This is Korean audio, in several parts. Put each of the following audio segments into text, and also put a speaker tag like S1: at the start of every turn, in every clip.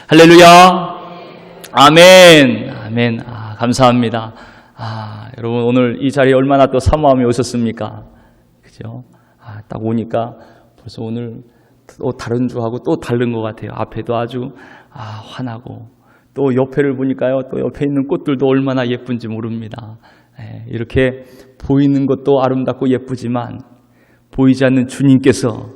S1: 할렐루야. 아멘. 아멘. 감사합니다. 여러분 오늘 이 자리에 얼마나 또 사모함이 오셨습니까? 그죠? 딱 오니까 벌써 오늘 또 다른 주하고 또 다른 것 같아요. 앞에도 아주 환하고 또 옆에를 보니까요. 또 옆에 있는 꽃들도 얼마나 예쁜지 모릅니다. 이렇게 보이는 것도 아름답고 예쁘지만 보이지 않는 주님께서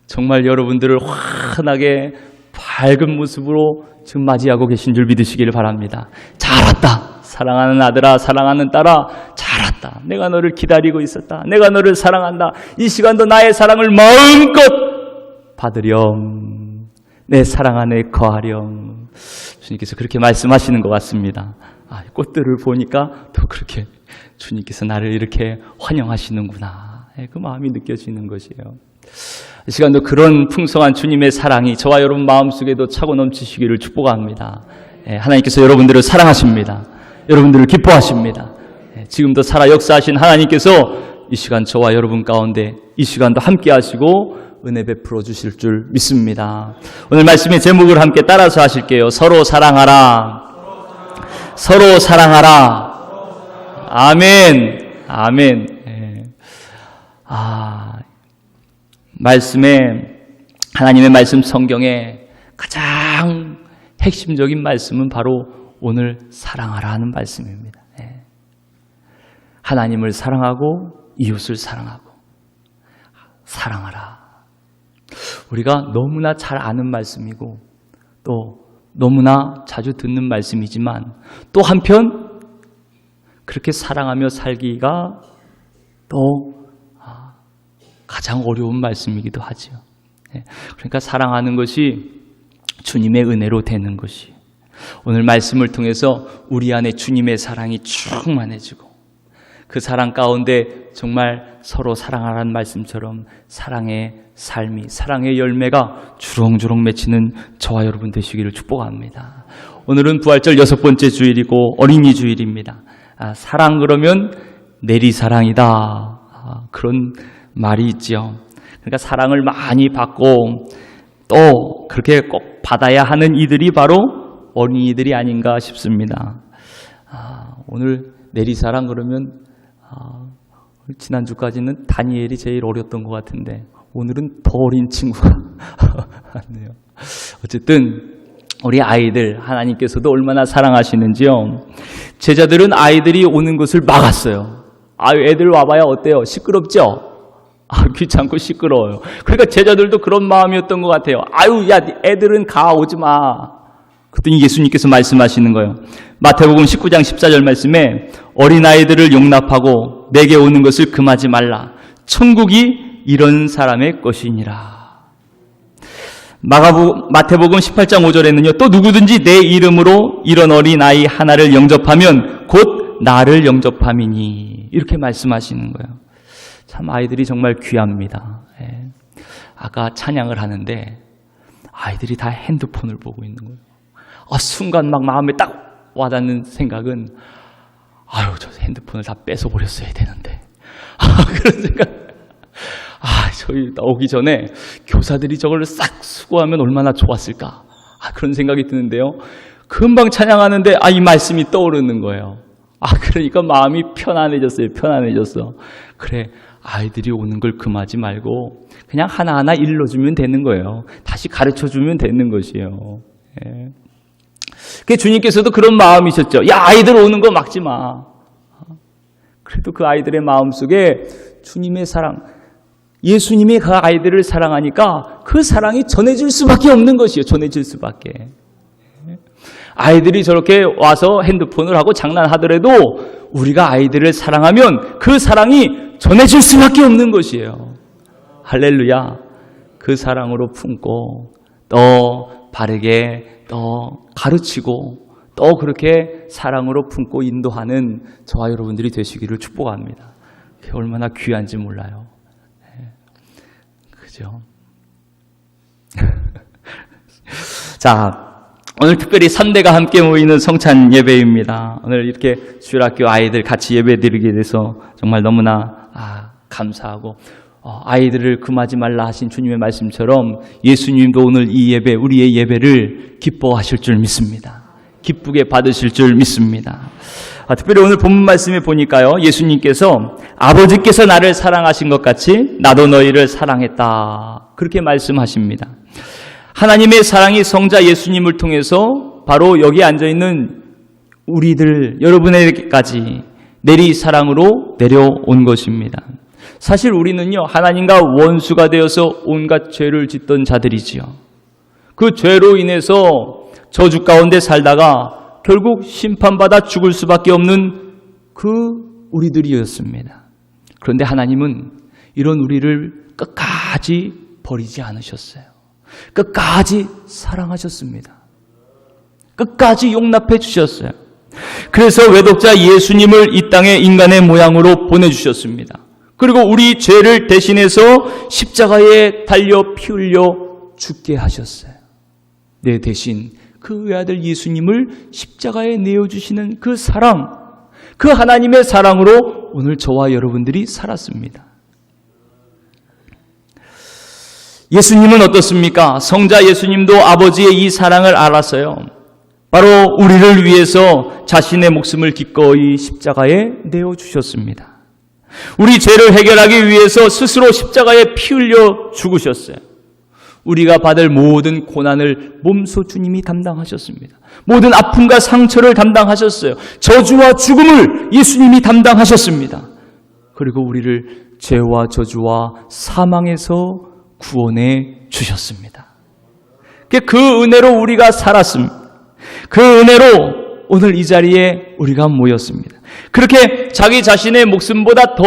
S1: 정말 여러분들을 환하게 밝은 모습으로 지금 맞이하고 계신 줄 믿으시기를 바랍니다. 잘 왔다. 사랑하는 아들아, 사랑하는 딸아, 잘 왔다. 내가 너를 기다리고 있었다. 내가 너를 사랑한다. 이 시간도 나의 사랑을 마음껏 받으렴. 내 사랑 안에 거하렴. 주님께서 그렇게 말씀하시는 것 같습니다. 꽃들을 보니까 또 그렇게 주님께서 나를 이렇게 환영하시는구나. 그 마음이 느껴지는 것이에요. 이 시간도 그런 풍성한 주님의 사랑이 저와 여러분 마음속에도 차고 넘치시기를 축복합니다. 하나님께서 여러분들을 사랑하십니다. 여러분들을 기뻐하십니다. 지금도 살아 역사하신 하나님께서 이 시간 저와 여러분 가운데 이 시간도 함께 하시고 은혜 베풀어 주실 줄 믿습니다. 오늘 말씀의 제목을 함께 따라서 하실게요. 서로 사랑하라. 서로 사랑하라. 아멘. 아멘. 하나님의 말씀 성경에 가장 핵심적인 말씀은 바로 오늘 사랑하라 하는 말씀입니다. 하나님을 사랑하고 이웃을 사랑하고 사랑하라. 우리가 너무나 잘 아는 말씀이고 또 너무나 자주 듣는 말씀이지만 또 한편 그렇게 사랑하며 살기가 또 가장 어려운 말씀이기도 하죠. 그러니까 사랑하는 것이 주님의 은혜로 되는 것이 오늘 말씀을 통해서 우리 안에 주님의 사랑이 충만해지고 그 사랑 가운데 정말 서로 사랑하라는 말씀처럼 사랑의 삶이 사랑의 열매가 주렁주렁 맺히는 저와 여러분 되시기를 축복합니다. 오늘은 부활절 6번째 주일이고 어린이 주일입니다. 사랑 그러면 내리사랑이다. 그런 말이 있죠. 그러니까 사랑을 많이 받고 또 그렇게 꼭 받아야 하는 이들이 바로 어린이들이 아닌가 싶습니다. 오늘 내리사랑 그러면 지난주까지는 다니엘이 제일 어렸던 것 같은데 오늘은 더 어린 친구가 왔네요. 어쨌든 우리 아이들 하나님께서도 얼마나 사랑하시는지요. 제자들은 아이들이 오는 것을 막았어요. 애들 와봐야 어때요? 시끄럽죠? 귀찮고 시끄러워요. 그러니까 제자들도 그런 마음이었던 것 같아요. 야, 애들은 오지 마. 그랬더니 예수님께서 말씀하시는 거예요. 마태복음 19장 14절 말씀에 어린아이들을 용납하고 내게 오는 것을 금하지 말라. 천국이 이런 사람의 것이니라. 마태복음 18장 5절에는요. 또 누구든지 내 이름으로 이런 어린아이 하나를 영접하면 곧 나를 영접함이니. 이렇게 말씀하시는 거예요. 참 아이들이 정말 귀합니다. 아까 찬양을 하는데 아이들이 다 핸드폰을 보고 있는 거예요. 순간 막 마음에 딱 와닿는 생각은 저 핸드폰을 다 뺏어버렸어야 되는데 그런 생각. 저희 오기 전에 교사들이 저걸 싹 수고하면 얼마나 좋았을까. 그런 생각이 드는데요. 금방 찬양하는데 이 말씀이 떠오르는 거예요. 그러니까 마음이 편안해졌어요. 편안해졌어. 그래, 아이들이 오는 걸 금하지 말고 그냥 하나하나 일러주면 되는 거예요. 다시 가르쳐주면 되는 것이에요. 주님께서도 그런 마음이셨죠. 아이들 오는 거 막지 마. 그래도 그 아이들의 마음속에 주님의 사랑, 예수님이 그 아이들을 사랑하니까 그 사랑이 전해질 수밖에 없는 것이에요. 전해질 수밖에. 아이들이 저렇게 와서 핸드폰을 하고 장난하더라도 우리가 아이들을 사랑하면 그 사랑이 전해질 수밖에 없는 것이에요. 할렐루야. 그 사랑으로 품고 또 바르게 또 가르치고 또 그렇게 사랑으로 품고 인도하는 저와 여러분들이 되시기를 축복합니다. 그게 얼마나 귀한지 몰라요. 그죠? 자, 오늘 특별히 3대가 함께 모이는 성찬 예배입니다. 오늘 이렇게 주일학교 아이들 같이 예배 드리게 돼서 정말 너무나 감사하고 아이들을 금하지 말라 하신 주님의 말씀처럼 예수님도 오늘 이 예배, 우리의 예배를 기뻐하실 줄 믿습니다. 기쁘게 받으실 줄 믿습니다. 특별히 오늘 본문 말씀에 보니까요, 예수님께서 아버지께서 나를 사랑하신 것 같이 나도 너희를 사랑했다, 그렇게 말씀하십니다. 하나님의 사랑이 성자 예수님을 통해서 바로 여기 앉아있는 우리들, 여러분에게까지 내리 사랑으로 내려온 것입니다. 사실 우리는요, 하나님과 원수가 되어서 온갖 죄를 짓던 자들이지요. 그 죄로 인해서 저주 가운데 살다가 결국 심판받아 죽을 수밖에 없는 그 우리들이었습니다. 그런데 하나님은 이런 우리를 끝까지 버리지 않으셨어요. 끝까지 사랑하셨습니다. 끝까지 용납해 주셨어요. 그래서 외독자 예수님을 이 땅에 인간의 모양으로 보내주셨습니다. 그리고 우리 죄를 대신해서 십자가에 달려 피 흘려 죽게 하셨어요. 내 대신 그 외아들 예수님을 십자가에 내어주시는 그 사랑, 그 하나님의 사랑으로 오늘 저와 여러분들이 살았습니다. 예수님은 어떻습니까? 성자 예수님도 아버지의 이 사랑을 알았어요. 바로 우리를 위해서 자신의 목숨을 기꺼이 십자가에 내어주셨습니다. 우리 죄를 해결하기 위해서 스스로 십자가에 피 흘려 죽으셨어요. 우리가 받을 모든 고난을 몸소 주님이 담당하셨습니다. 모든 아픔과 상처를 담당하셨어요. 저주와 죽음을 예수님이 담당하셨습니다. 그리고 우리를 죄와 저주와 사망에서 구원해 주셨습니다. 그 은혜로 우리가 살았습니다. 그 은혜로 오늘 이 자리에 우리가 모였습니다. 그렇게 자기 자신의 목숨보다 더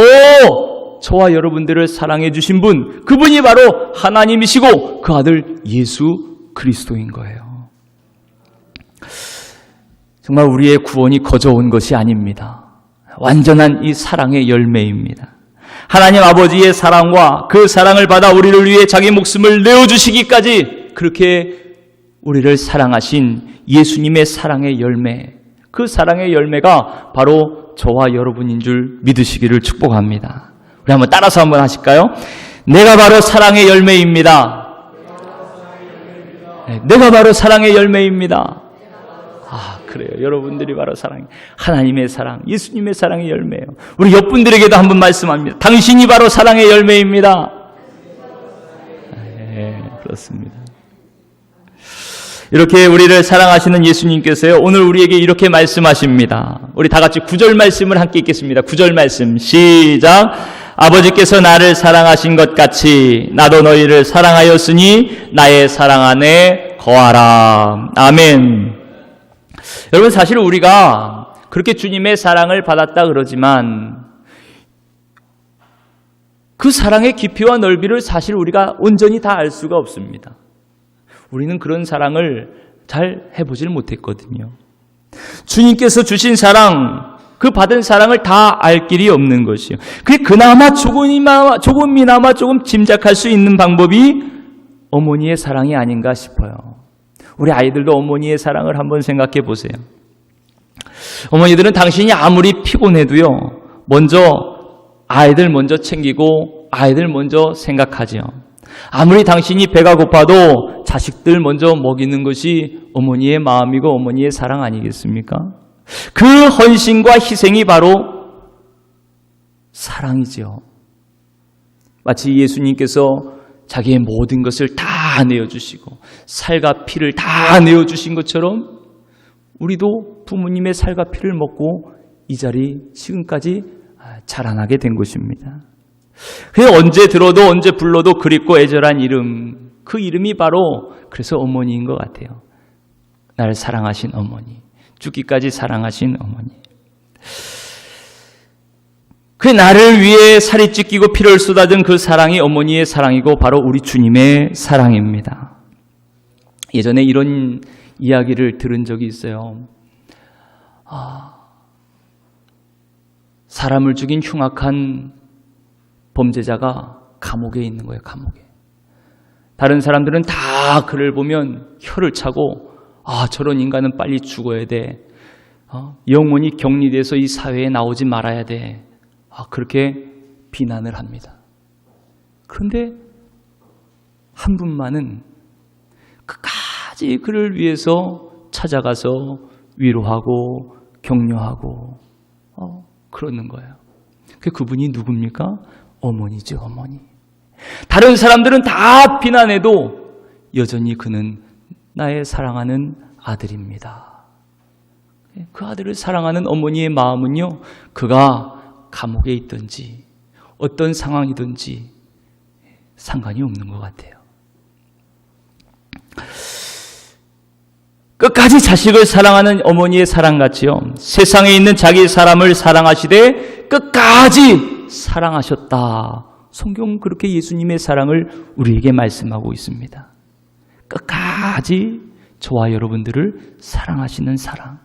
S1: 저와 여러분들을 사랑해 주신 분, 그분이 바로 하나님이시고 그 아들 예수 그리스도인 거예요. 정말 우리의 구원이 거저 온 것이 아닙니다. 완전한 이 사랑의 열매입니다. 하나님 아버지의 사랑과 그 사랑을 받아 우리를 위해 자기 목숨을 내어주시기까지 그렇게 우리를 사랑하신 예수님의 사랑의 열매, 그 사랑의 열매가 바로 저와 여러분인 줄 믿으시기를 축복합니다. 우리 한번 따라서 한번 하실까요? 내가 바로 사랑의 열매입니다. 네, 내가 바로 사랑의 열매입니다. 그래요. 여러분들이 바로 사랑, 하나님의 사랑, 예수님의 사랑의 열매예요. 우리 옆분들에게도 한번 말씀합니다. 당신이 바로 사랑의 열매입니다. 네, 그렇습니다. 이렇게 우리를 사랑하시는 예수님께서요, 오늘 우리에게 이렇게 말씀하십니다. 우리 다 같이 9절 말씀을 함께 읽겠습니다. 9절 말씀 시작. 아버지께서 나를 사랑하신 것 같이 나도 너희를 사랑하였으니 나의 사랑 안에 거하라. 아멘. 여러분, 사실 우리가 그렇게 주님의 사랑을 받았다 그러지만 그 사랑의 깊이와 넓이를 사실 우리가 온전히 다 알 수가 없습니다. 우리는 그런 사랑을 잘 해보질 못했거든요. 주님께서 주신 사랑, 그 받은 사랑을 다 알 길이 없는 것이요. 그게 그나마 조금이나마 조금 짐작할 수 있는 방법이 어머니의 사랑이 아닌가 싶어요. 우리 아이들도 어머니의 사랑을 한번 생각해 보세요. 어머니들은 당신이 아무리 피곤해도요, 아이들 먼저 챙기고 아이들 먼저 생각하죠. 아무리 당신이 배가 고파도 자식들 먼저 먹이는 것이 어머니의 마음이고 어머니의 사랑 아니겠습니까? 그 헌신과 희생이 바로 사랑이죠. 마치 예수님께서 자기의 모든 것을 다 내어주시고 살과 피를 다 내어주신 것처럼 우리도 부모님의 살과 피를 먹고 이 자리 지금까지 자라나게 된 것입니다. 그래서 언제 들어도 언제 불러도 그립고 애절한 이름, 그 이름이 바로 그래서 어머니인 것 같아요. 나를 사랑하신 어머니, 죽기까지 사랑하신 어머니. 그 나를 위해 살이 찢기고 피를 쏟아진 그 사랑이 어머니의 사랑이고 바로 우리 주님의 사랑입니다. 예전에 이런 이야기를 들은 적이 있어요. 사람을 죽인 흉악한 범죄자가 감옥에 있는 거예요. 감옥에. 다른 사람들은 다 그를 보면 혀를 차고 저런 인간은 빨리 죽어야 돼. 영원히 격리돼서 이 사회에 나오지 말아야 돼. 그렇게 비난을 합니다. 그런데 한 분만은 끝까지 그를 위해서 찾아가서 위로하고 격려하고 그러는 거예요. 그분이 누굽니까? 어머니죠, 어머니. 다른 사람들은 다 비난해도 여전히 그는 나의 사랑하는 아들입니다. 그 아들을 사랑하는 어머니의 마음은요, 그가 감옥에 있든지 어떤 상황이든지 상관이 없는 것 같아요. 끝까지 자식을 사랑하는 어머니의 사랑같이요, 세상에 있는 자기 사람을 사랑하시되 끝까지 사랑하셨다. 성경은 그렇게 예수님의 사랑을 우리에게 말씀하고 있습니다. 끝까지 저와 여러분들을 사랑하시는 사랑.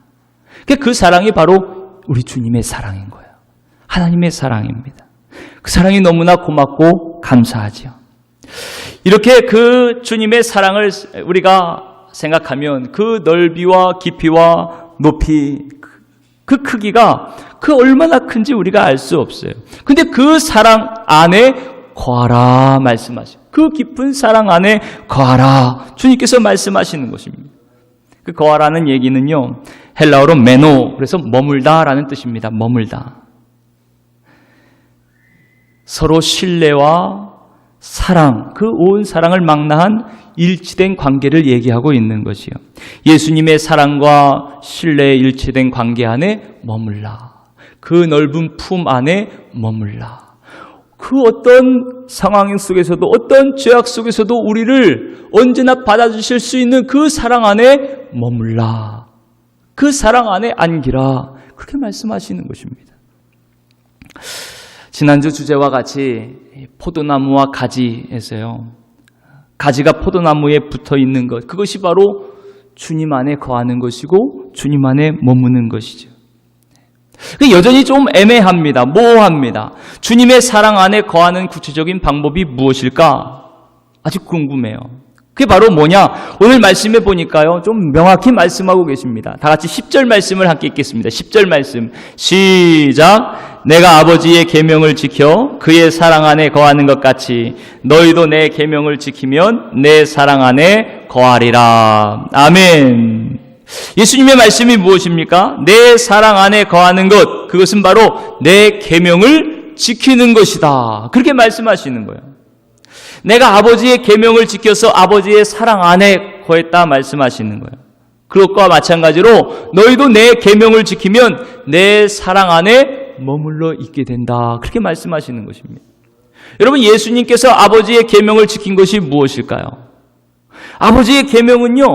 S1: 그 사랑이 바로 우리 주님의 사랑인 거예요. 하나님의 사랑입니다. 그 사랑이 너무나 고맙고 감사하죠. 이렇게 그 주님의 사랑을 우리가 생각하면 그 넓이와 깊이와 높이, 그 크기가 그 얼마나 큰지 우리가 알 수 없어요. 근데 그 사랑 안에 거하라 말씀하시죠. 그 깊은 사랑 안에 거하라 주님께서 말씀하시는 것입니다. 그 거하라는 얘기는요, 헬라어로 메노, 그래서 머물다라는 뜻입니다. 머물다. 서로 신뢰와 사랑, 그 온 사랑을 망라한 일치된 관계를 얘기하고 있는 것이요. 예수님의 사랑과 신뢰의 일치된 관계 안에 머물라. 그 넓은 품 안에 머물라. 그 어떤 상황 속에서도, 어떤 죄악 속에서도 우리를 언제나 받아주실 수 있는 그 사랑 안에 머물라. 그 사랑 안에 안기라. 그렇게 말씀하시는 것입니다. 지난주 주제와 같이 포도나무와 가지에서요, 가지가 포도나무에 붙어 있는 것, 그것이 바로 주님 안에 거하는 것이고 주님 안에 머무는 것이죠. 여전히 좀 애매합니다. 모호합니다. 주님의 사랑 안에 거하는 구체적인 방법이 무엇일까? 아주 궁금해요. 그게 바로 뭐냐? 오늘 말씀해 보니까요, 좀 명확히 말씀하고 계십니다. 다 같이 10절 말씀을 함께 읽겠습니다. 10절 말씀 시작. 내가 아버지의 계명을 지켜 그의 사랑 안에 거하는 것 같이 너희도 내 계명을 지키면 내 사랑 안에 거하리라. 아멘. 예수님의 말씀이 무엇입니까? 내 사랑 안에 거하는 것, 그것은 바로 내 계명을 지키는 것이다. 그렇게 말씀하시는 거예요. 내가 아버지의 계명을 지켜서 아버지의 사랑 안에 거했다 말씀하시는 거예요. 그것과 마찬가지로 너희도 내 계명을 지키면 내 사랑 안에 머물러 있게 된다. 그렇게 말씀하시는 것입니다. 여러분, 예수님께서 아버지의 계명을 지킨 것이 무엇일까요? 아버지의 계명은요,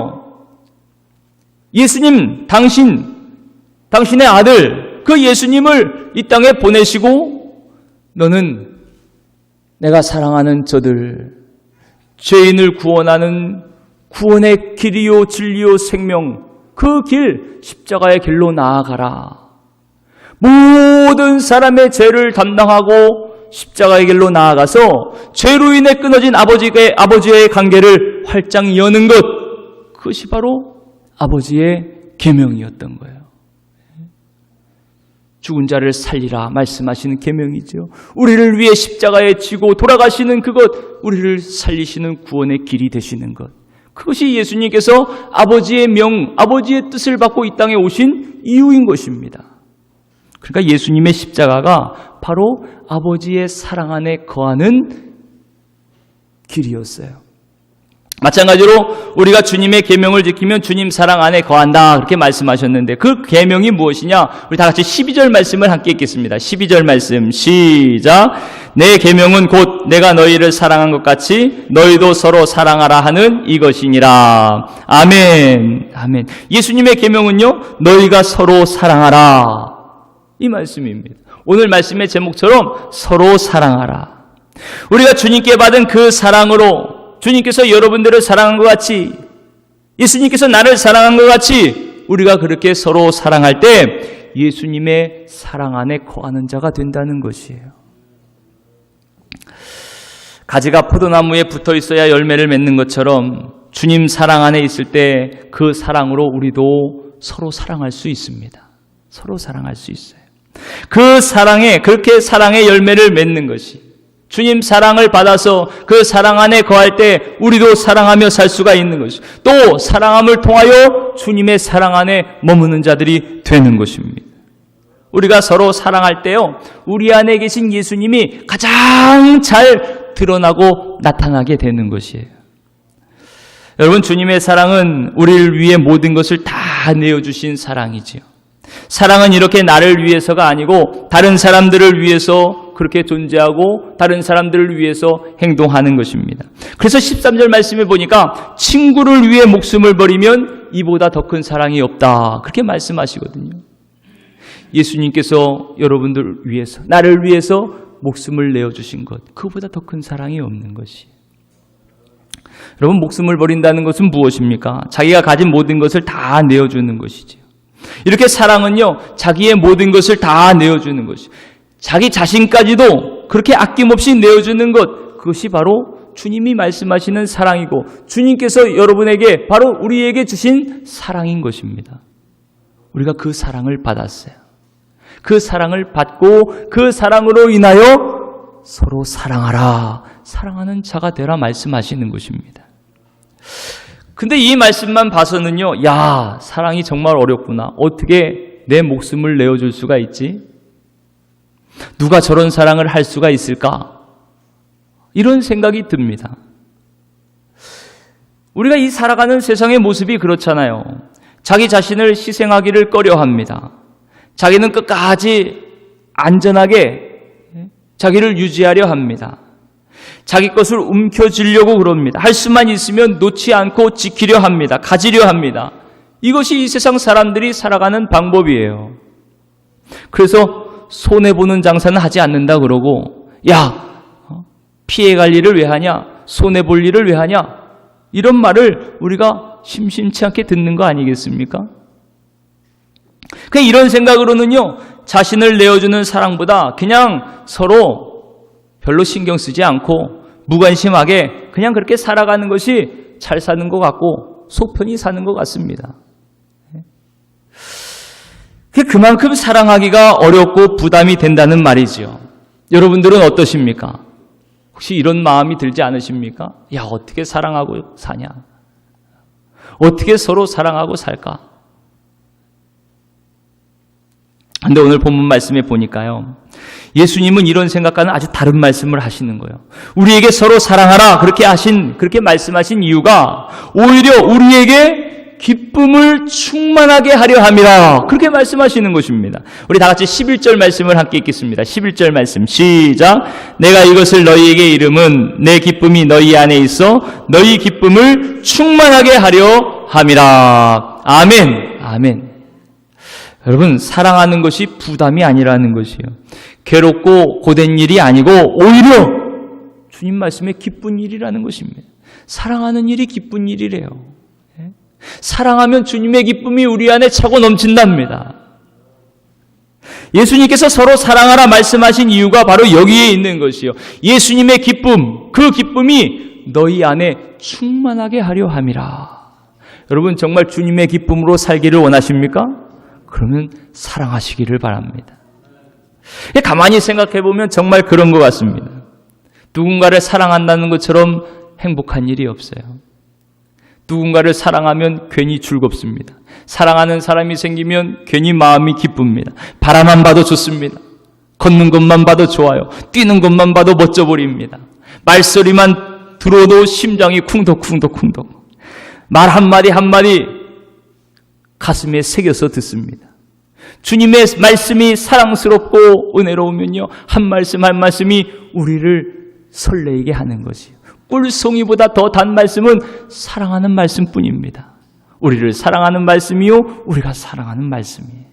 S1: 예수님, 당신의 아들, 그 예수님을 이 땅에 보내시고 너는 내가 사랑하는 저들, 죄인을 구원하는 구원의 길이요 진리요 생명, 그 길, 십자가의 길로 나아가라. 모든 사람의 죄를 담당하고 십자가의 길로 나아가서 죄로 인해 끊어진 아버지의 관계를 활짝 여는 것, 그것이 바로 아버지의 계명이었던 거예요. 죽은 자를 살리라 말씀하시는 계명이죠. 우리를 위해 십자가에 지고 돌아가시는 그것, 우리를 살리시는 구원의 길이 되시는 것, 그것이 예수님께서 아버지의 아버지의 뜻을 받고 이 땅에 오신 이유인 것입니다. 그러니까 예수님의 십자가가 바로 아버지의 사랑 안에 거하는 길이었어요. 마찬가지로 우리가 주님의 계명을 지키면 주님 사랑 안에 거한다, 그렇게 말씀하셨는데 그 계명이 무엇이냐? 우리 다 같이 12절 말씀을 함께 읽겠습니다. 12절 말씀 시작. 내 계명은 곧 내가 너희를 사랑한 것 같이 너희도 서로 사랑하라 하는 이것이니라. 아멘. 아멘. 예수님의 계명은요, 너희가 서로 사랑하라, 이 말씀입니다. 오늘 말씀의 제목처럼 서로 사랑하라. 우리가 주님께 받은 그 사랑으로, 주님께서 여러분들을 사랑한 것 같이, 예수님께서 나를 사랑한 것 같이 우리가 그렇게 서로 사랑할 때 예수님의 사랑 안에 거하는 자가 된다는 것이에요. 가지가 포도나무에 붙어 있어야 열매를 맺는 것처럼 주님 사랑 안에 있을 때 그 사랑으로 우리도 서로 사랑할 수 있습니다. 서로 사랑할 수 있어요. 그 사랑에, 그렇게 사랑의 열매를 맺는 것이, 주님 사랑을 받아서 그 사랑 안에 거할 때 우리도 사랑하며 살 수가 있는 것이고, 또 사랑함을 통하여 주님의 사랑 안에 머무는 자들이 되는 것입니다. 우리가 서로 사랑할 때요, 우리 안에 계신 예수님이 가장 잘 드러나고 나타나게 되는 것이에요. 여러분, 주님의 사랑은 우리를 위해 모든 것을 다 내어주신 사랑이지요. 사랑은 이렇게 나를 위해서가 아니고 다른 사람들을 위해서 그렇게 존재하고 다른 사람들을 위해서 행동하는 것입니다. 그래서 13절 말씀에 보니까 친구를 위해 목숨을 버리면 이보다 더 큰 사랑이 없다, 그렇게 말씀하시거든요. 예수님께서 여러분들 위해서, 나를 위해서 목숨을 내어주신 것, 그보다 더 큰 사랑이 없는 것이. 여러분, 목숨을 버린다는 것은 무엇입니까? 자기가 가진 모든 것을 다 내어주는 것이죠. 이렇게 사랑은요, 자기의 모든 것을 다 내어주는 것이, 자기 자신까지도 그렇게 아낌없이 내어주는 것, 그것이 바로 주님이 말씀하시는 사랑이고 주님께서 여러분에게, 바로 우리에게 주신 사랑인 것입니다. 우리가 그 사랑을 받았어요. 그 사랑을 받고 그 사랑으로 인하여 서로 사랑하라, 사랑하는 자가 되라 말씀하시는 것입니다. 근데 이 말씀만 봐서는요, 야, 사랑이 정말 어렵구나. 어떻게 내 목숨을 내어줄 수가 있지? 누가 저런 사랑을 할 수가 있을까? 이런 생각이 듭니다. 우리가 이 살아가는 세상의 모습이 그렇잖아요. 자기 자신을 희생하기를 꺼려합니다. 자기는 끝까지 안전하게 자기를 유지하려 합니다. 자기 것을 움켜쥐려고 그럽니다. 할 수만 있으면 놓지 않고 지키려 합니다. 가지려 합니다. 이것이 이 세상 사람들이 살아가는 방법이에요. 그래서 손해보는 장사는 하지 않는다 그러고, 야, 피해갈 일을 왜 하냐? 손해볼 일을 왜 하냐? 이런 말을 우리가 심심치 않게 듣는 거 아니겠습니까? 이런 생각으로는요, 자신을 내어주는 사랑보다 그냥 서로 별로 신경 쓰지 않고 무관심하게 그냥 그렇게 살아가는 것이 잘 사는 것 같고 속 편히 사는 것 같습니다. 그만큼 사랑하기가 어렵고 부담이 된다는 말이죠. 여러분들은 어떠십니까? 혹시 이런 마음이 들지 않으십니까? 야, 어떻게 사랑하고 사냐? 어떻게 서로 사랑하고 살까? 근데 오늘 본문 말씀에 보니까요, 예수님은 이런 생각과는 아주 다른 말씀을 하시는 거예요. 우리에게 서로 사랑하라, 그렇게 말씀하신 이유가 오히려 우리에게 기쁨을 충만하게 하려 함이라, 그렇게 말씀하시는 것입니다. 우리 다 같이 11절 말씀을 함께 읽겠습니다. 11절 말씀 시작. 내가 이것을 너희에게 이름은 내 기쁨이 너희 안에 있어 너희 기쁨을 충만하게 하려 함이라. 아멘. 아멘. 여러분, 사랑하는 것이 부담이 아니라는 것이에요. 괴롭고 고된 일이 아니고 오히려 주님 말씀에 기쁜 일이라는 것입니다. 사랑하는 일이 기쁜 일이래요. 사랑하면 주님의 기쁨이 우리 안에 차고 넘친답니다. 예수님께서 서로 사랑하라 말씀하신 이유가 바로 여기에 있는 것이요. 예수님의 기쁨, 그 기쁨이 너희 안에 충만하게 하려 함이라. 여러분, 정말 주님의 기쁨으로 살기를 원하십니까? 그러면 사랑하시기를 바랍니다. 가만히 생각해 보면 정말 그런 것 같습니다. 누군가를 사랑한다는 것처럼 행복한 일이 없어요. 누군가를 사랑하면 괜히 즐겁습니다. 사랑하는 사람이 생기면 괜히 마음이 기쁩니다. 바라만 봐도 좋습니다. 걷는 것만 봐도 좋아요. 뛰는 것만 봐도 멋져 보입니다. 말소리만 들어도 심장이 쿵덕쿵덕쿵덕. 말 한마디 한마디 가슴에 새겨서 듣습니다. 주님의 말씀이 사랑스럽고 은혜로우면요, 한 말씀 한 말씀이 우리를 설레게 하는 것이요. 꿀송이보다 더 단 말씀은 사랑하는 말씀뿐입니다. 우리를 사랑하는 말씀이요, 우리가 사랑하는 말씀이에요.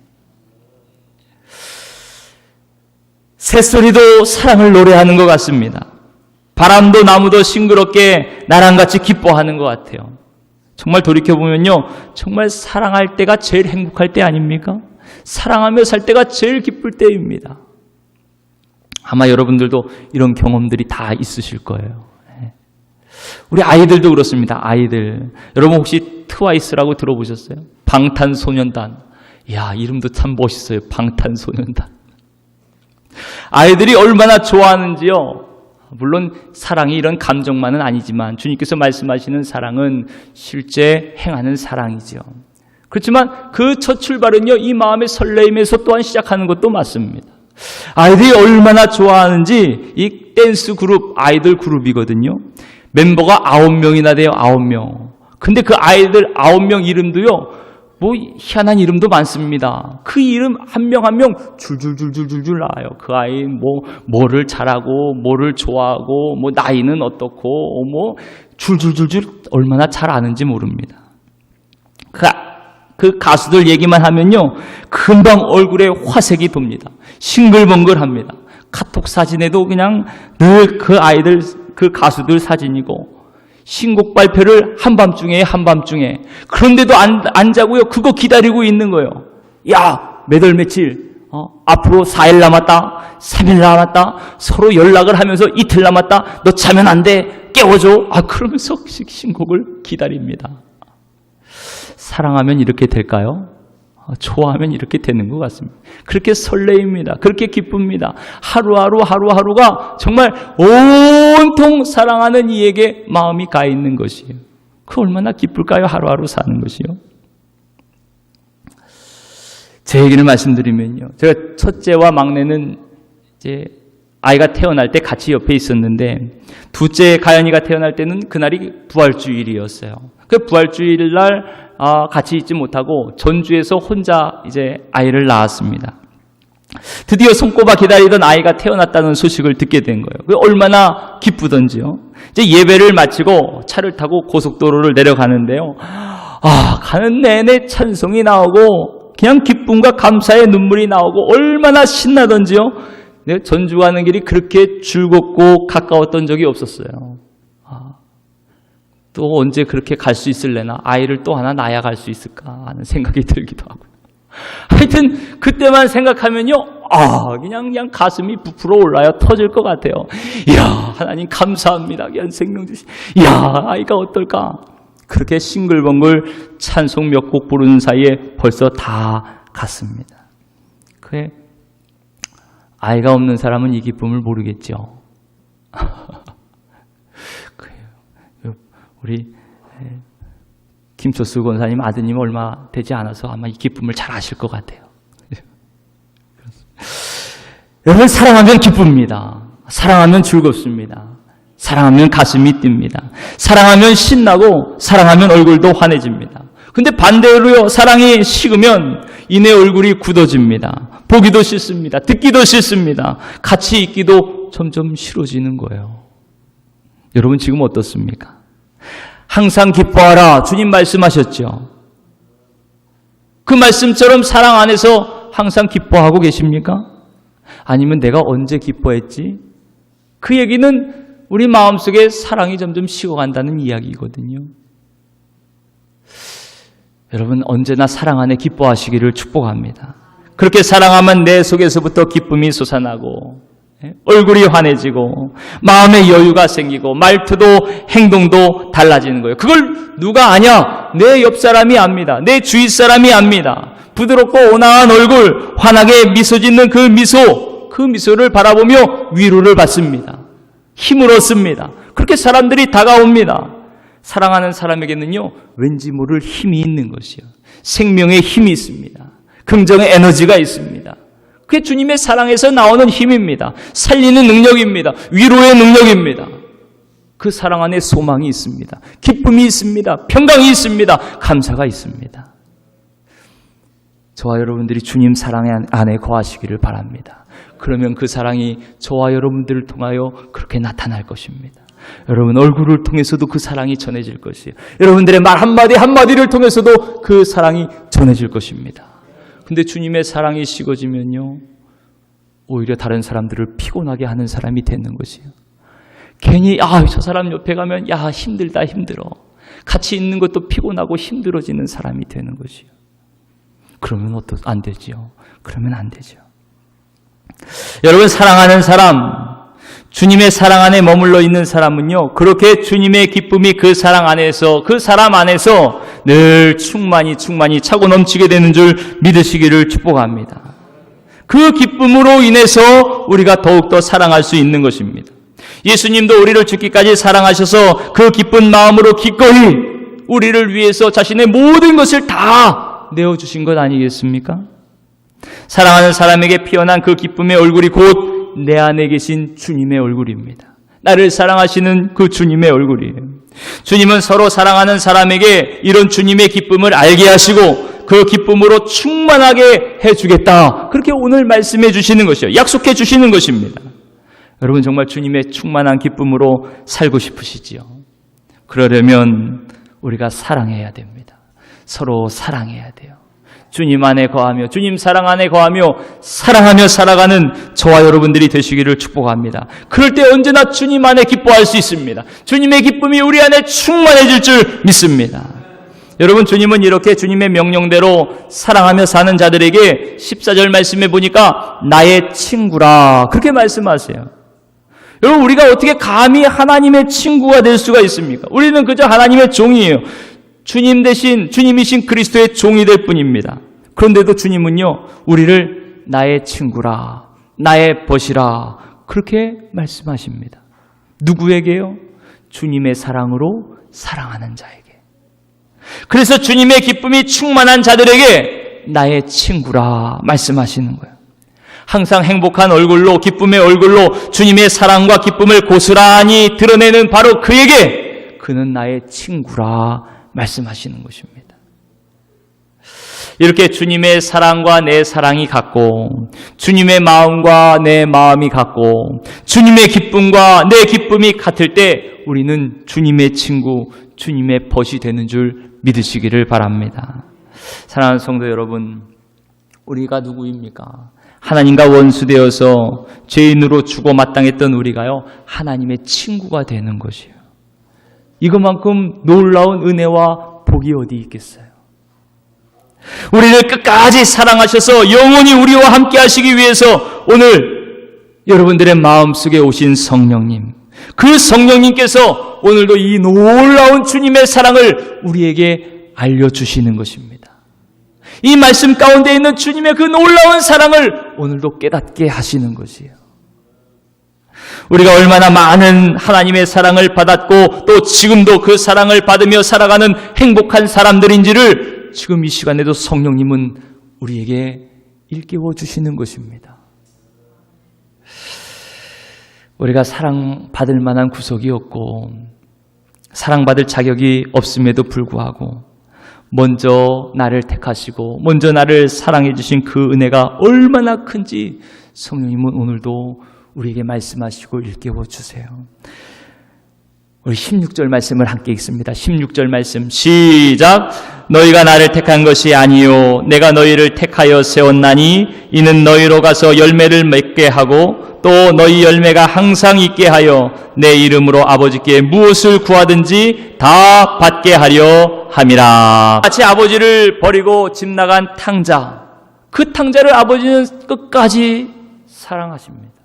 S1: 새소리도 사랑을 노래하는 것 같습니다. 바람도 나무도 싱그럽게 나랑 같이 기뻐하는 것 같아요. 정말 돌이켜보면요, 정말 사랑할 때가 제일 행복할 때 아닙니까? 사랑하며 살 때가 제일 기쁠 때입니다. 아마 여러분들도 이런 경험들이 다 있으실 거예요. 우리 아이들도 그렇습니다. 아이들, 여러분 혹시 트와이스라고 들어보셨어요? 방탄소년단. 이야, 이름도 참 멋있어요. 방탄소년단. 아이들이 얼마나 좋아하는지요. 물론 사랑이 이런 감정만은 아니지만 주님께서 말씀하시는 사랑은 실제 행하는 사랑이죠. 그렇지만 그 첫 출발은요, 이 마음의 설레임에서 또한 시작하는 것도 맞습니다. 아이들이 얼마나 좋아하는지 이 댄스 그룹, 아이들 그룹이거든요. 멤버가 9명이나 돼요. 9명. 근데 그 아이들 9명 이름도요, 뭐 희한한 이름도 많습니다. 그 이름 한 명 한 명 줄줄줄줄줄 나와요. 그 아이 뭐를 잘하고 뭐를 좋아하고 뭐 나이는 어떻고 뭐 줄줄줄줄 얼마나 잘 아는지 모릅니다. 그 가수들 얘기만 하면요, 금방 얼굴에 화색이 돕니다. 싱글벙글합니다. 카톡 사진에도 그냥 늘 그 아이들, 그 가수들 사진이고, 신곡 발표를 한밤중에. 그런데도 안 자고요, 그거 기다리고 있는 거예요. 야, 몇 월 며칠, 앞으로 4일 남았다, 3일 남았다, 서로 연락을 하면서 이틀 남았다, 너 자면 안 돼, 깨워줘. 그러면서 신곡을 기다립니다. 사랑하면 이렇게 될까요? 좋아하면 이렇게 되는 것 같습니다. 그렇게 설레입니다. 그렇게 기쁩니다. 하루하루가 정말 온통 사랑하는 이에게 마음이 가 있는 것이에요. 그 얼마나 기쁠까요? 하루하루 사는 것이요. 제 얘기를 말씀드리면요, 제가 첫째와 막내는 이제 아이가 태어날 때 같이 옆에 있었는데, 둘째 가연이가 태어날 때는 그날이 부활주일이었어요. 그 부활주일 날 같이 있지 못하고 전주에서 혼자 이제 아이를 낳았습니다. 드디어 손꼽아 기다리던 아이가 태어났다는 소식을 듣게 된 거예요. 얼마나 기쁘던지요. 이제 예배를 마치고 차를 타고 고속도로를 내려가는데요. 가는 내내 찬송이 나오고 그냥 기쁨과 감사의 눈물이 나오고 얼마나 신나던지요. 전주 가는 길이 그렇게 즐겁고 가까웠던 적이 없었어요. 또 언제 그렇게 갈 수 있을래나, 아이를 또 하나 낳아야 갈 수 있을까 하는 생각이 들기도 하고요. 하여튼 그때만 생각하면요, 그냥 가슴이 부풀어 올라요. 터질 것 같아요. 이야, 하나님 감사합니다. 귀한 생명 주시. 이야, 아이가 어떨까. 그렇게 싱글벙글 찬송 몇 곡 부르는 사이에 벌써 다 갔습니다. 그래, 아이가 없는 사람은 이 기쁨을 모르겠죠. 우리 김초수 권사님 아드님 얼마 되지 않아서 아마 이 기쁨을 잘 아실 것 같아요. 여러분, 사랑하면 기쁩니다. 사랑하면 즐겁습니다. 사랑하면 가슴이 뜁니다. 사랑하면 신나고, 사랑하면 얼굴도 환해집니다. 근데 반대로요, 사랑이 식으면 이내 얼굴이 굳어집니다. 보기도 싫습니다. 듣기도 싫습니다. 같이 있기도 점점 싫어지는 거예요. 여러분, 지금 어떻습니까? 항상 기뻐하라, 주님 말씀하셨죠. 그 말씀처럼 사랑 안에서 항상 기뻐하고 계십니까? 아니면 내가 언제 기뻐했지? 그 얘기는 우리 마음속에 사랑이 점점 식어간다는 이야기거든요. 여러분, 언제나 사랑 안에 기뻐하시기를 축복합니다. 그렇게 사랑하면 내 속에서부터 기쁨이 솟아나고, 얼굴이 환해지고, 마음의 여유가 생기고, 말투도 행동도 달라지는 거예요. 그걸 누가 아냐? 내 옆 사람이 압니다. 내 주위 사람이 압니다. 부드럽고 온화한 얼굴, 환하게 미소 짓는 그 미소를 바라보며 위로를 받습니다. 힘을 얻습니다. 그렇게 사람들이 다가옵니다. 사랑하는 사람에게는요, 왠지 모를 힘이 있는 것이요, 생명의 힘이 있습니다. 긍정의 에너지가 있습니다. 그게 주님의 사랑에서 나오는 힘입니다. 살리는 능력입니다. 위로의 능력입니다. 그 사랑 안에 소망이 있습니다. 기쁨이 있습니다. 평강이 있습니다. 감사가 있습니다. 저와 여러분들이 주님 사랑 안에 거하시기를 바랍니다. 그러면 그 사랑이 저와 여러분들을 통하여 그렇게 나타날 것입니다. 여러분 얼굴을 통해서도 그 사랑이 전해질 것이에요. 여러분들의 말 한마디 한마디를 통해서도 그 사랑이 전해질 것입니다. 근데 주님의 사랑이 식어지면요, 오히려 다른 사람들을 피곤하게 하는 사람이 되는 것이에요. 괜히 저 사람 옆에 가면 힘들다 힘들어. 같이 있는 것도 피곤하고 힘들어지는 사람이 되는 것이에요. 그러면 안 되지요. 그러면 안 되죠. 여러분, 사랑하는 사람, 주님의 사랑 안에 머물러 있는 사람은요, 그렇게 주님의 기쁨이 그 사랑 안에서, 그 사람 안에서 늘 충만히 차고 넘치게 되는 줄 믿으시기를 축복합니다. 그 기쁨으로 인해서 우리가 더욱더 사랑할 수 있는 것입니다. 예수님도 우리를 죽기까지 사랑하셔서 그 기쁜 마음으로 기꺼이 우리를 위해서 자신의 모든 것을 다 내어주신 것 아니겠습니까? 사랑하는 사람에게 피어난 그 기쁨의 얼굴이 곧 내 안에 계신 주님의 얼굴입니다. 나를 사랑하시는 그 주님의 얼굴이에요. 주님은 서로 사랑하는 사람에게 이런 주님의 기쁨을 알게 하시고 그 기쁨으로 충만하게 해주겠다. 그렇게 오늘 말씀해 주시는 것이요. 약속해 주시는 것입니다. 여러분 정말 주님의 충만한 기쁨으로 살고 싶으시지요? 그러려면 우리가 사랑해야 됩니다. 서로 사랑해야 돼요. 주님 안에 거하며 주님 사랑 안에 거하며 사랑하며 살아가는 저와 여러분들이 되시기를 축복합니다. 그럴 때 언제나 주님 안에 기뻐할 수 있습니다. 주님의 기쁨이 우리 안에 충만해질 줄 믿습니다. 여러분 주님은 이렇게 주님의 명령대로 사랑하며 사는 자들에게 14절 말씀해 보니까 나의 친구라 그렇게 말씀하세요. 여러분 우리가 어떻게 감히 하나님의 친구가 될 수가 있습니까? 우리는 그저 하나님의 종이에요. 주님 대신 주님이신 그리스도의 종이 될 뿐입니다. 그런데도 주님은요 우리를 나의 친구라 나의 벗이라 그렇게 말씀하십니다. 누구에게요? 주님의 사랑으로 사랑하는 자에게. 그래서 주님의 기쁨이 충만한 자들에게 나의 친구라 말씀하시는 거예요. 항상 행복한 얼굴로 기쁨의 얼굴로 주님의 사랑과 기쁨을 고스란히 드러내는 바로 그에게 그는 나의 친구라 말씀하시는 것입니다. 이렇게 주님의 사랑과 내 사랑이 같고 주님의 마음과 내 마음이 같고 주님의 기쁨과 내 기쁨이 같을 때 우리는 주님의 친구, 주님의 벗이 되는 줄 믿으시기를 바랍니다. 사랑하는 성도 여러분, 우리가 누구입니까? 하나님과 원수되어서 죄인으로 죽어 마땅했던 우리가요 하나님의 친구가 되는 것이에요. 이것만큼 놀라운 은혜와 복이 어디 있겠어요? 우리를 끝까지 사랑하셔서 영원히 우리와 함께 하시기 위해서 오늘 여러분들의 마음속에 오신 성령님, 그 성령님께서 오늘도 이 놀라운 주님의 사랑을 우리에게 알려주시는 것입니다. 이 말씀 가운데 있는 주님의 그 놀라운 사랑을 오늘도 깨닫게 하시는 것이에요. 우리가 얼마나 많은 하나님의 사랑을 받았고 또 지금도 그 사랑을 받으며 살아가는 행복한 사람들인지를 지금 이 시간에도 성령님은 우리에게 일깨워 주시는 것입니다. 우리가 사랑받을 만한 구석이 없고 사랑받을 자격이 없음에도 불구하고 먼저 나를 택하시고 먼저 나를 사랑해 주신 그 은혜가 얼마나 큰지 성령님은 오늘도 우리에게 말씀하시고 일깨워 주세요. 우리 16절 말씀을 함께 읽습니다. 16절 말씀 시작. 너희가 나를 택한 것이 아니요 내가 너희를 택하여 세웠나니 이는 너희로 가서 열매를 맺게 하고 또 너희 열매가 항상 있게 하여 내 이름으로 아버지께 무엇을 구하든지 다 받게 하려 함이라. 마치 아버지를 버리고 집 나간 탕자, 그 탕자를 아버지는 끝까지 사랑하십니다.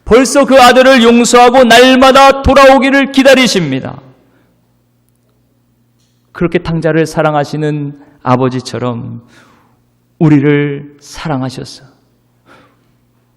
S1: 벌써 그 아들을 용서하고 날마다 돌아오기를 기다리십니다. 그렇게 탕자를 사랑하시는 아버지처럼 우리를 사랑하셔서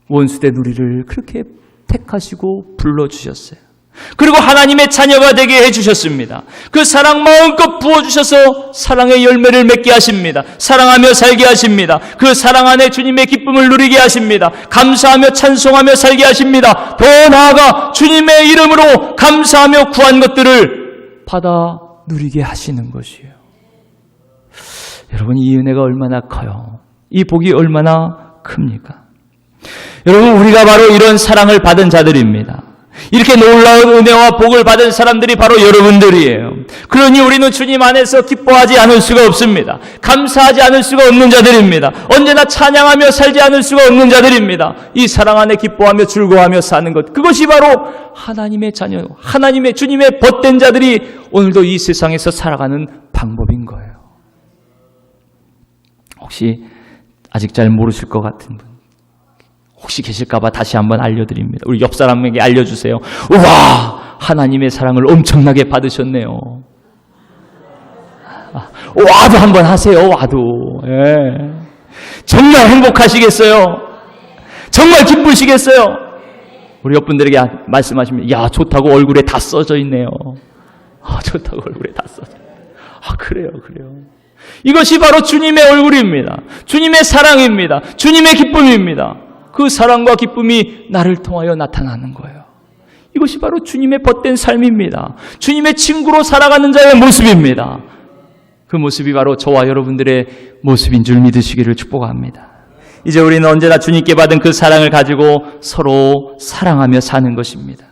S1: 원수된 우리를 그렇게 택하시고 불러주셨어요. 그리고 하나님의 자녀가 되게 해주셨습니다. 그 사랑 마음껏 부어주셔서 사랑의 열매를 맺게 하십니다. 사랑하며 살게 하십니다. 그 사랑 안에 주님의 기쁨을 누리게 하십니다. 감사하며 찬송하며 살게 하십니다. 더 나아가 주님의 이름으로 감사하며 구한 것들을 받아 누리게 하시는 것이에요. 여러분 이 은혜가 얼마나 커요. 이 복이 얼마나 큽니까? 여러분 우리가 바로 이런 사랑을 받은 자들입니다. 이렇게 놀라운 은혜와 복을 받은 사람들이 바로 여러분들이에요. 그러니 우리는 주님 안에서 기뻐하지 않을 수가 없습니다. 감사하지 않을 수가 없는 자들입니다. 언제나 찬양하며 살지 않을 수가 없는 자들입니다. 이 사랑 안에 기뻐하며 즐거워하며 사는 것, 그것이 바로 하나님의 자녀, 하나님의 주님의 벗된 자들이 오늘도 이 세상에서 살아가는 방법인 거예요. 혹시 아직 잘 모르실 것 같은 분 혹시 계실까봐 다시 한번 알려드립니다. 우리 옆 사람에게 알려주세요. 우와, 하나님의 사랑을 엄청나게 받으셨네요. 와도 한번 하세요. 와도. 예. 정말 행복하시겠어요? 정말 기쁘시겠어요? 우리 옆분들에게 말씀하시면, 야, 좋다고 얼굴에 다 써져 있네요. 좋다고 얼굴에 다 써져. 그래요. 이것이 바로 주님의 얼굴입니다. 주님의 사랑입니다. 주님의 기쁨입니다. 그 사랑과 기쁨이 나를 통하여 나타나는 거예요. 이것이 바로 주님의 벗된 삶입니다. 주님의 친구로 살아가는 자의 모습입니다. 그 모습이 바로 저와 여러분들의 모습인 줄 믿으시기를 축복합니다. 이제 우리는 언제나 주님께 받은 그 사랑을 가지고 서로 사랑하며 사는 것입니다.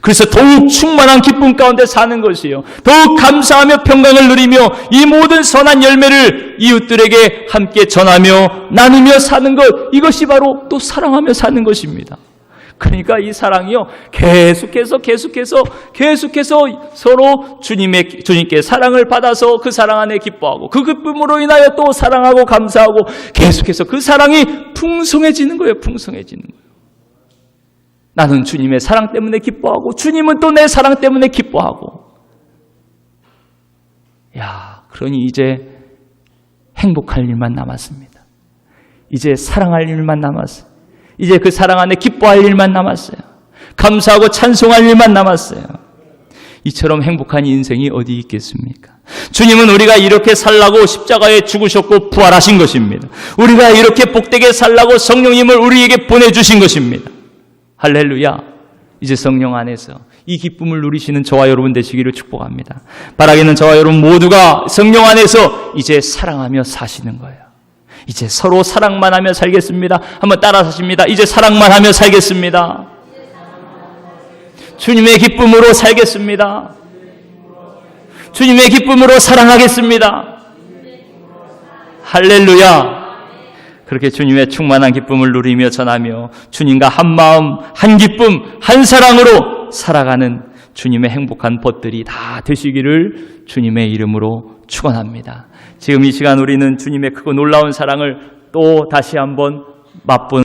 S1: 그래서 더욱 충만한 기쁨 가운데 사는 것이요, 더욱 감사하며 평강을 누리며 이 모든 선한 열매를 이웃들에게 함께 전하며 나누며 사는 것, 이것이 바로 또 사랑하며 사는 것입니다. 그러니까 이 사랑이요, 계속해서 서로 주님께 사랑을 받아서 그 사랑 안에 기뻐하고 그 기쁨으로 인하여 또 사랑하고 감사하고 계속해서 그 사랑이 풍성해지는 거예요. 나는 주님의 사랑 때문에 기뻐하고 주님은 또 내 사랑 때문에 기뻐하고. 그러니 이제 행복할 일만 남았습니다. 이제 사랑할 일만 남았어요. 이제 그 사랑 안에 기뻐할 일만 남았어요. 감사하고 찬송할 일만 남았어요. 이처럼 행복한 인생이 어디 있겠습니까? 주님은 우리가 이렇게 살라고 십자가에 죽으셨고 부활하신 것입니다. 우리가 이렇게 복되게 살라고 성령님을 우리에게 보내주신 것입니다. 할렐루야. 이제 성령 안에서 이 기쁨을 누리시는 저와 여러분 되시기를 축복합니다. 바라기는 저와 여러분 모두가 성령 안에서 이제 사랑하며 사시는 거예요. 이제 서로 사랑만 하며 살겠습니다. 한번 따라 하십니다. 이제 사랑만 하며 살겠습니다. 주님의 기쁨으로 살겠습니다. 주님의 기쁨으로 사랑하겠습니다. 할렐루야. 그렇게 주님의 충만한 기쁨을 누리며 전하며 주님과 한 마음, 한 기쁨, 한 사랑으로 살아가는 주님의 행복한 벗들이 다 되시기를 주님의 이름으로 축원합니다. 지금 이 시간 우리는 주님의 크고 놀라운 사랑을 또 다시 한번 맛보는